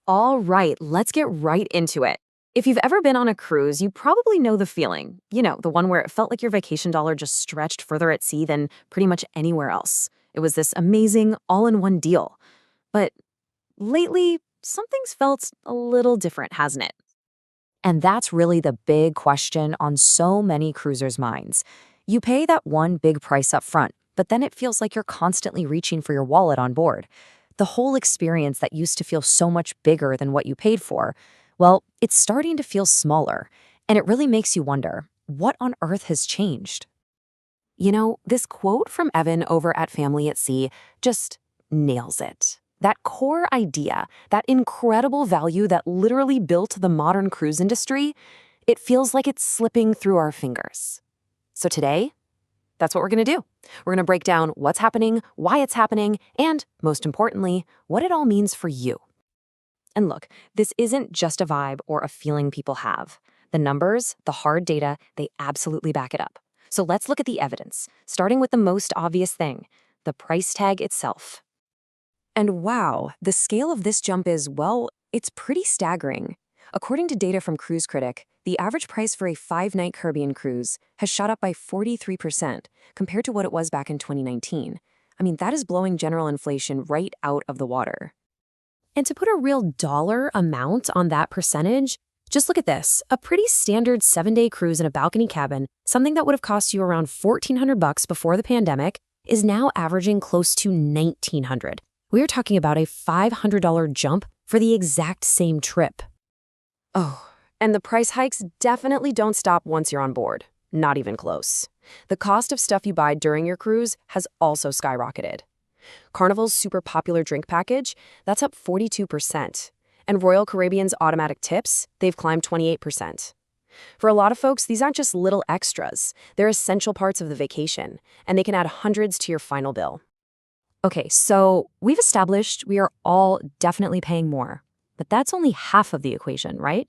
All right, let's get right into it. If you've ever been on a cruise, you probably know the feeling. The one where it felt like your vacation dollar just stretched further at sea than pretty much anywhere else. It was this amazing all-in-one deal. But lately, something's felt a little different, hasn't it? And that's really the big question on so many cruisers' minds. You pay that one big price up front, but then it feels like you're constantly reaching for your wallet on board. The whole experience that used to feel so much bigger than what you paid for, well, it's starting to feel smaller. And it really makes you wonder, what on earth has changed? This quote from Evan over at Family at Sea just nails it. That core idea, that incredible value that literally built the modern cruise industry, it feels like it's slipping through our fingers. So today, that's what we're going to do. We're going to break down what's happening, why it's happening, and, most importantly, what it all means for you. And look, this isn't just a vibe or a feeling people have. The numbers, the hard data, they absolutely back it up. So let's look at the evidence, starting with the most obvious thing, the price tag itself. And wow, the scale of this jump is, well, it's pretty staggering. According to data from Cruise Critic, the average price for a 5-night Caribbean cruise has shot up by 43% compared to what it was back in 2019. I mean, that is blowing general inflation right out of the water. And to put a real dollar amount on that percentage, just look at this. A pretty standard 7-day cruise in a balcony cabin, something that would have cost you around $1,400 before the pandemic, is now averaging close to $1,900. We are talking about a $500 jump for the exact same trip. Oh, and the price hikes definitely don't stop once you're on board. Not even close. The cost of stuff you buy during your cruise has also skyrocketed. Carnival's super popular drink package, that's up 42%. And Royal Caribbean's automatic tips, they've climbed 28%. For a lot of folks, these aren't just little extras. They're essential parts of the vacation, and they can add hundreds to your final bill. Okay, so we've established we are all definitely paying more, but that's only half of the equation, right?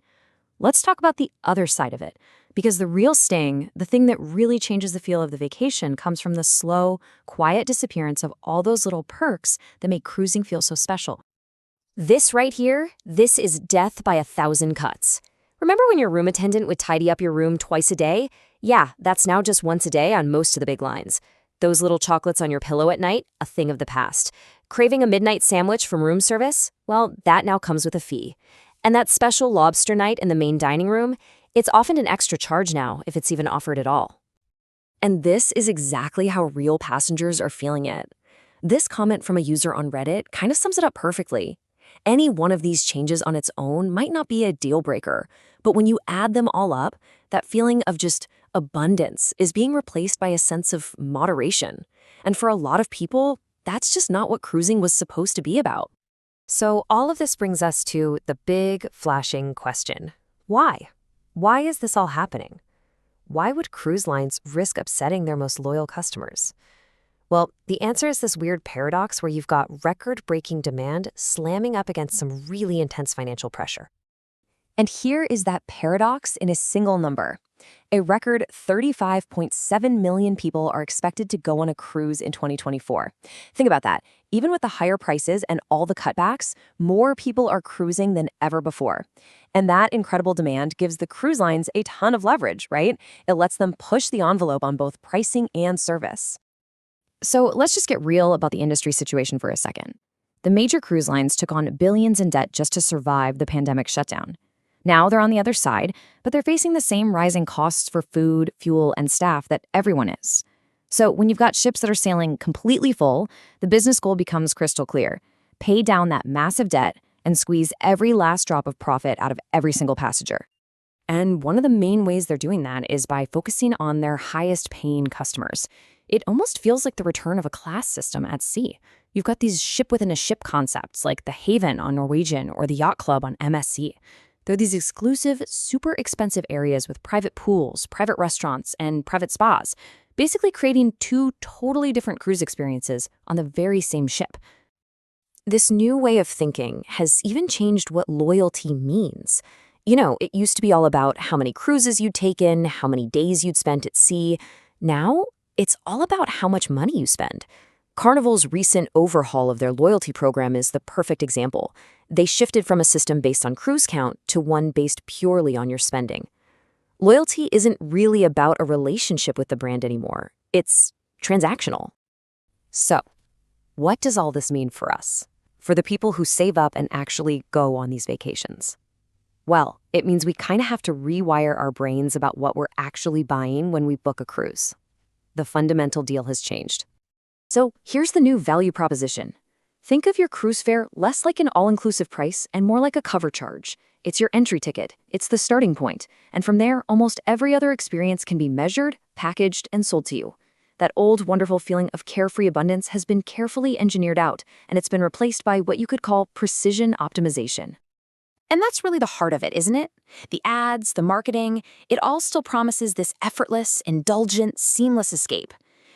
Let's talk about the other side of it, because the real sting, the thing that really changes the feel of the vacation, comes from the slow, quiet disappearance of all those little perks that make cruising feel so special. This right here, this is death by 1,000 cuts. Remember when your room attendant would tidy up your room twice a day? Yeah, that's now just once a day on most of the big lines. Those little chocolates on your pillow at night, a thing of the past. Craving a midnight sandwich from room service? Well, that now comes with a fee. And that special lobster night in the main dining room, it's often an extra charge now, if it's even offered at all. And this is exactly how real passengers are feeling it. This comment from a user on Reddit kind of sums it up perfectly. Any one of these changes on its own might not be a deal breaker, but when you add them all up, that feeling of just abundance is being replaced by a sense of moderation. And for a lot of people, that's just not what cruising was supposed to be about. So all of this brings us to the big, flashing question. Why? Why is this all happening? Why would cruise lines risk upsetting their most loyal customers? Well, the answer is this weird paradox where you've got record-breaking demand slamming up against some really intense financial pressure. And here is that paradox in a single number. A record 35.7 million people are expected to go on a cruise in 2024. Think about that. Even with the higher prices and all the cutbacks, more people are cruising than ever before. And that incredible demand gives the cruise lines a ton of leverage, right? It lets them push the envelope on both pricing and service. So let's just get real about the industry situation for a second. The major cruise lines took on billions in debt just to survive the pandemic shutdown. Now they're on the other side, but they're facing the same rising costs for food, fuel, and staff that everyone is. So when you've got ships that are sailing completely full, the business goal becomes crystal clear. Pay down that massive debt and squeeze every last drop of profit out of every single passenger. And one of the main ways they're doing that is by focusing on their highest paying customers. It almost feels like the return of a class system at sea. You've got these ship-within-a-ship concepts like the Haven on Norwegian or the Yacht Club on MSC. They're these exclusive, super expensive areas with private pools, private restaurants, and private spas, basically creating two totally different cruise experiences on the very same ship. This new way of thinking has even changed what loyalty means. It used to be all about how many cruises you'd taken, how many days you'd spent at sea. Now, it's all about how much money you spend. Carnival's recent overhaul of their loyalty program is the perfect example. They shifted from a system based on cruise count to one based purely on your spending. Loyalty isn't really about a relationship with the brand anymore. It's transactional. So, what does all this mean for us? For the people who save up and actually go on these vacations? Well, it means we kind of have to rewire our brains about what we're actually buying when we book a cruise. The fundamental deal has changed. So here's the new value proposition. Think of your cruise fare less like an all-inclusive price and more like a cover charge. It's your entry ticket. It's the starting point. And from there, almost every other experience can be measured, packaged, and sold to you. That old, wonderful feeling of carefree abundance has been carefully engineered out, and it's been replaced by what you could call precision optimization. And that's really the heart of it, isn't it? The ads, the marketing, it all still promises this effortless, indulgent, seamless escape.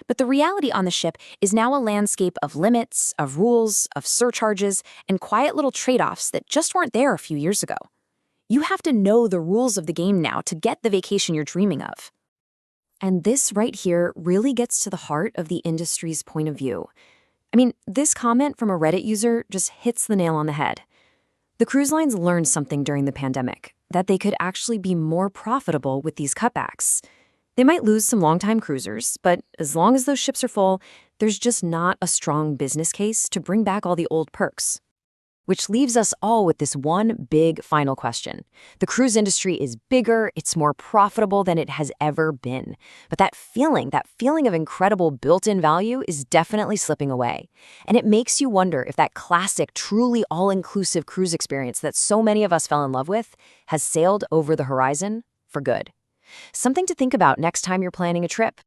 But the reality on the ship is now a landscape of limits, of rules, of surcharges, and quiet little trade-offs that just weren't there a few years ago. You have to know the rules of the game now to get the vacation you're dreaming of. And this right here really gets to the heart of the industry's point of view. I mean, this comment from a Reddit user just hits the nail on the head. The cruise lines learned something during the pandemic, that they could actually be more profitable with these cutbacks. They might lose some longtime cruisers, but as long as those ships are full, there's just not a strong business case to bring back all the old perks. Which leaves us all with this one big final question. The cruise industry is bigger, it's more profitable than it has ever been. But that feeling of incredible built-in value is definitely slipping away. And it makes you wonder if that classic, truly all-inclusive cruise experience that so many of us fell in love with has sailed over the horizon for good. Something to think about next time you're planning a trip.